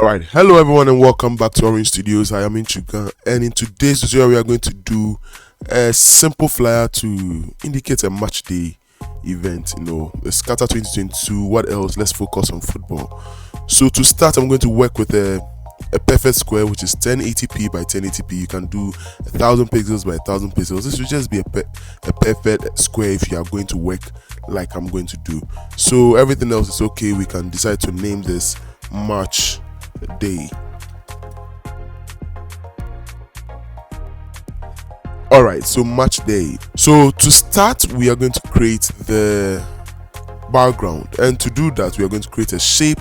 Alright, hello everyone and welcome back to Orange Studios. I am Inchuka, and in today's tutorial we are going to do a simple flyer to indicate a match day event. The Scatter 2022. What else? Let's focus on football. So to start, I'm going to work with a perfect square, which is 1080p by 1080p. You can do 1000 pixels by 1000 pixels. This should just be a perfect square if you are going to work like I'm going to do. So everything else is okay. We can decide to name this match day. Alright, so match day. So to start, we are going to create the background, and to do that we are going to create a shape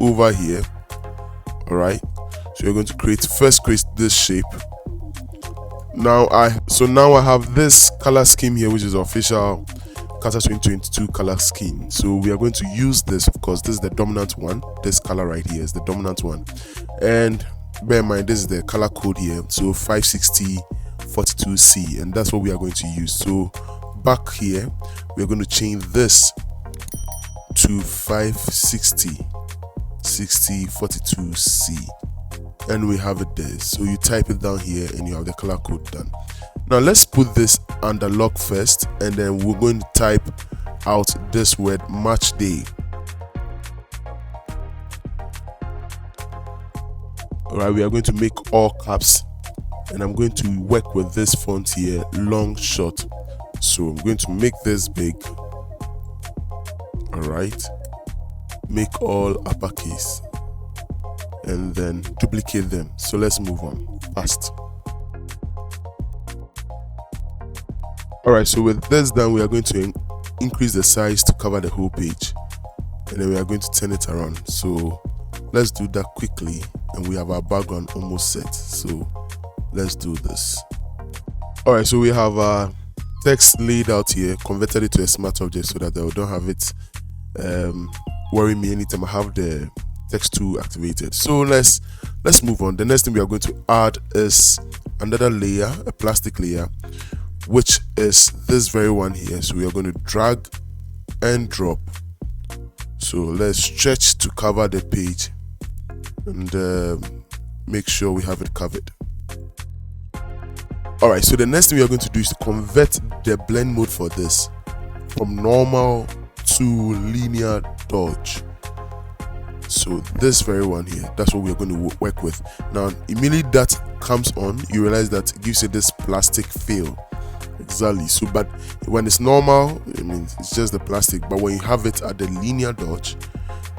over here. Alright, so we're going to create this shape. Now I have this color scheme here, which is official Scatter 2022 color scheme. So we are going to use this. Of course, this is the dominant one. This color right here is the dominant one, and bear in mind this is the color code here, so 56042C, and that's what we are going to use. So back here we're going to change this to 56042C, and we have it there. So you type it down here and you have the color code done. Now let's put this under lock first, and then we're going to type out this word match day. Alright, we are going to make all caps, and I'm going to work with this font here, long short. So I'm going to make this big. Alright, make all uppercase and then duplicate them. So let's move on fast. Alright, so with this done, we are going to increase the size to cover the whole page, and then we are going to turn it around. So let's do that quickly, and we have our background almost set. So let's do this. Alright, so we have our text laid out here, converted it to a smart object so that they don't have it worry me anytime I have the text tool activated. So let's move on. The next thing we are going to add is another layer, a plastic layer, which is this very one here. So we are going to drag and drop. So let's stretch to cover the page, and make sure we have it covered. Alright, so the next thing we are going to do is to convert the blend mode for this from normal to linear dodge. So this very one here, that's what we're going to work with. Now immediately that comes on, you realize that it gives you this plastic feel. Exactly. So but when it's normal, I mean, it's just the plastic, but when you have it at the linear dodge,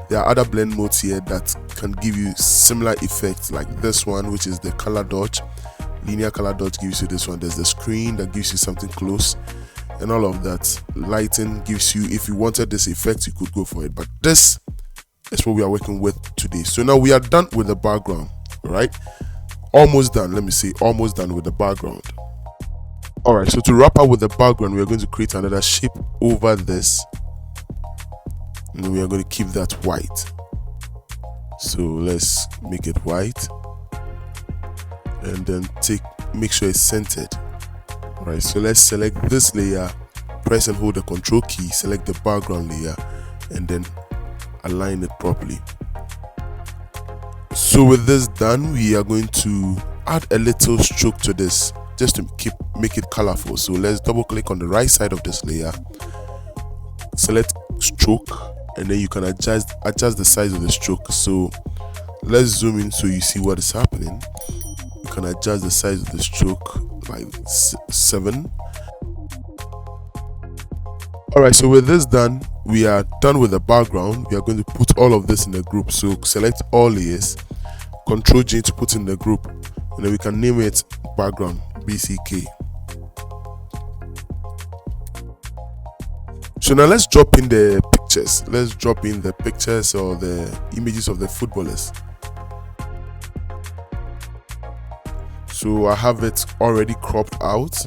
there are other blend modes here that can give you similar effects, like this one, which is the color dodge. Linear color dodge gives you this one. There's the screen that gives you something close and all of that. Lighting gives you, if you wanted this effect, you could go for it, but this is what we are working with today. So now we are done with the background. Right, almost done. Let me say almost done with the background. Alright, so to wrap up with the background, we are going to create another shape over this, and we are going to keep that white. So let's make it white, and then make sure it's centered. Alright, so let's select this layer, press and hold the control key, select the background layer, and then align it properly. So with this done, we are going to add a little stroke to this, just to make it colorful. So let's double click on the right side of this layer, select stroke, and then you can adjust the size of the stroke. So let's zoom in so you see what is happening. You can adjust the size of the stroke like 7. Alright, so with this done, we are done with the background. We are going to put all of this in the group. So select all layers, Ctrl G to put in the group, and then we can name it background BCK. So now let's drop in the pictures. Let's drop in the pictures or the images of the footballers. So I have it already cropped out.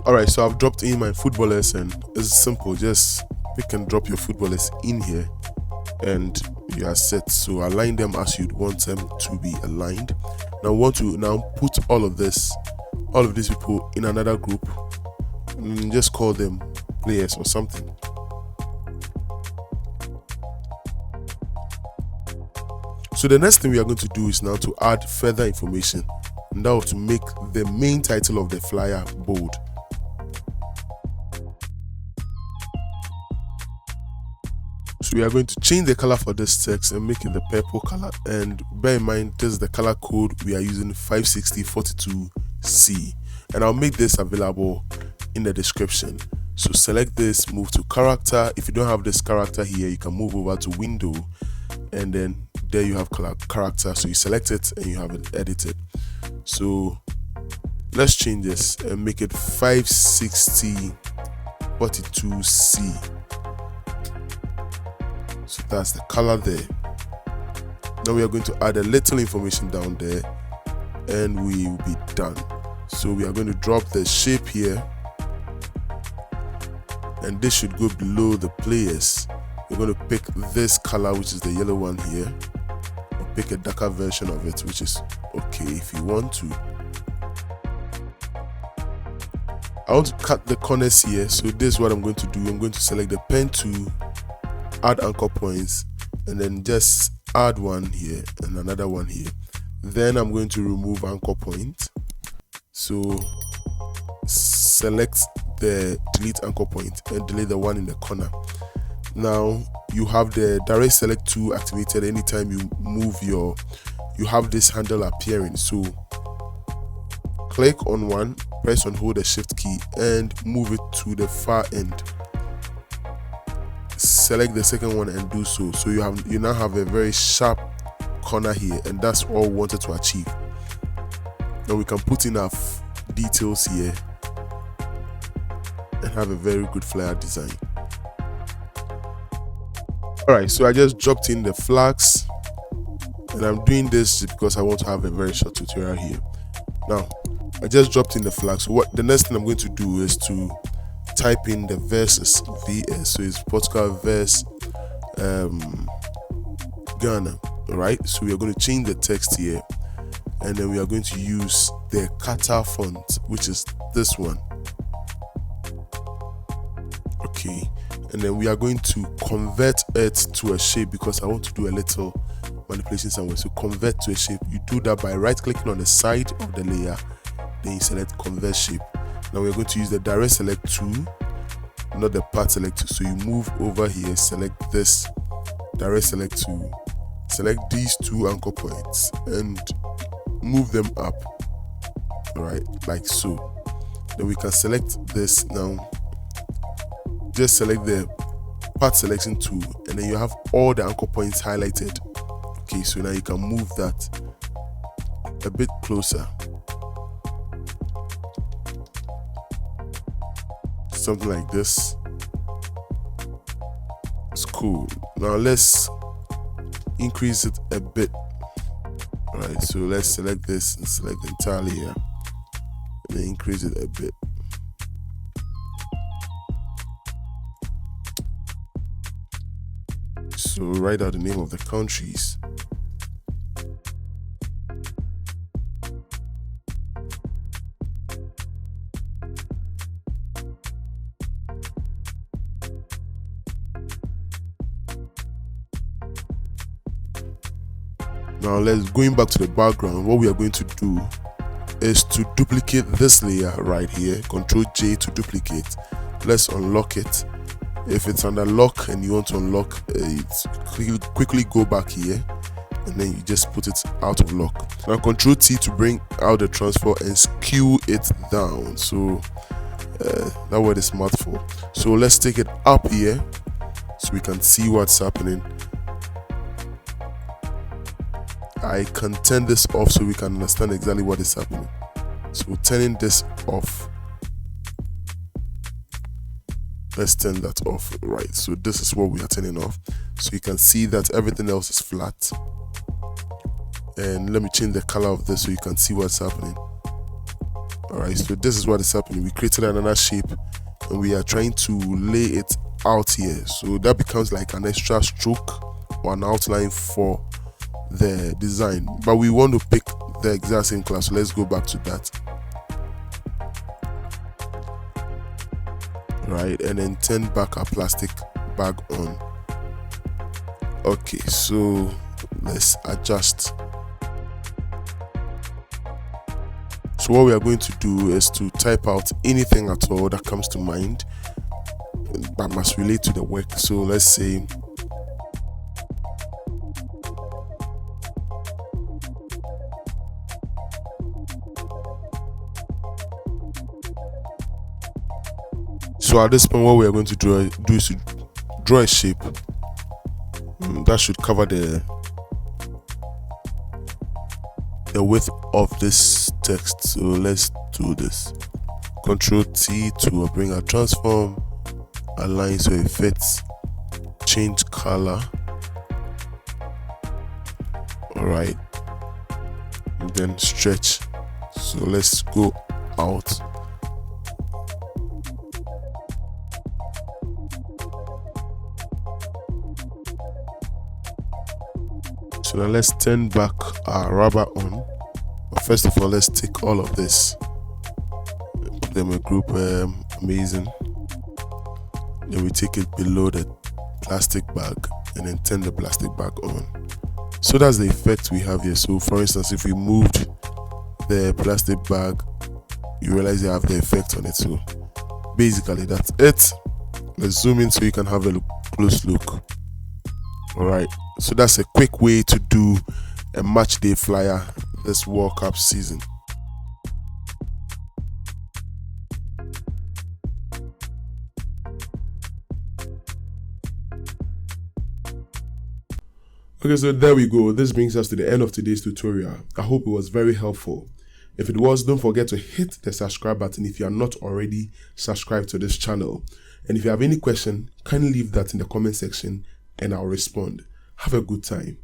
Alright, so I've dropped in my footballers, and it's simple. Just pick and drop your footballers in here, and you are set. So align them as you'd want them to be aligned. Now want to put all of these people in another group, and just call them players or something. So the next thing we are going to do is now to add further information, and that will to make the main title of the flyer bold. So we are going to change the color for this text and make it the purple color, and bear in mind this is the color code we are using, 56042C, and I'll make this available in the description. So select this, move to character. If you don't have this character here, you can move over to window, and then there you have character. So you select it and you have it edited. So let's change this and make it 56042C. So that's the color there. Now we are going to add a little information down there and we will be done. So we are going to drop the shape here, and this should go below the players. We're going to pick this color, which is the yellow one here, or pick a darker version of it, which is okay if you want to. I want to cut the corners here, so this is what I'm going to do. I'm going to select the pen tool, add anchor points, and then just add one here and another one here. Then I'm going to remove anchor point. So select the delete anchor point and delete the one in the corner. Now you have the direct select tool activated. Anytime you move you have this handle appearing. So click on one, press and hold the shift key and move it to the far end. Select the second one and do so. So you now have a very sharp corner here, and that's all we wanted to achieve. Now we can put in our details here and have a very good flyer design. Alright, so I just dropped in the flags, and I'm doing this because I want to have a very short tutorial here. Now I just dropped in the flags. So what the next thing I'm going to do is to type in the verses, VS. So it's Portugal verse Ghana. Alright, so we are going to change the text here, and then we are going to use the Kata font, which is this one. Okay, and then we are going to convert it to a shape because I want to do a little manipulation somewhere. So convert to a shape, you do that by right clicking on the side of the layer, then you select convert shape. Now we're going to use the direct select tool, not the part select tool. So you move over here, select this direct select tool, select these two anchor points and move them up. Alright, like so. Then we can select this now. Just select the part selection tool, and then you have all the anchor points highlighted. Okay, so now you can move that a bit closer. Something like this. It's cool. Now let's increase it a bit. Alright, so let's select this and select entirely here, and then increase it a bit. So write out the name of the countries. Now let's going back to the background. What we are going to do is to duplicate this layer right here. Ctrl J to duplicate. Let's unlock it. If it's under lock and you want to unlock it, quickly go back here, and then you just put it out of lock. Now Ctrl T to bring out the transfer and skew it down. So that word is mouthful. So let's take it up here so we can see what's happening. I can turn this off so we can understand exactly what is happening. So turning this off. Let's turn that off. Right, so this is what we are turning off. So you can see that everything else is flat. And let me change the color of this so you can see what's happening. Alright, so this is what is happening. We created another shape and we are trying to lay it out here. So that becomes like an extra stroke or an outline for the design, but we want to pick the exact same color. So let's go back to that. Right, and then turn back our plastic bag on. Okay, so let's adjust. So what we are going to do is to type out anything at all that comes to mind that must relate to the work. So let's say so at this point what we are going to do is to draw a shape that should cover the width of this text. So let's do this. Control T to bring a transform, align so it fits, change color. Alright, and then stretch. So let's go out. So now let's turn back our rubber on. But first of all, let's take all of this, put them in a group, amazing. Then we take it below the plastic bag and then turn the plastic bag on. So that's the effect we have here. So for instance, if we moved the plastic bag, you realize you have the effect on it. So basically that's it. Let's zoom in so you can have a close look. Alright, so that's a quick way to do a match day flyer this World Cup season. Okay, so there we go. This brings us to the end of today's tutorial. I hope it was very helpful. If it was, don't forget to hit the subscribe button if you are not already subscribed to this channel. And if you have any question, kindly leave that in the comment section and I'll respond. Have a good time.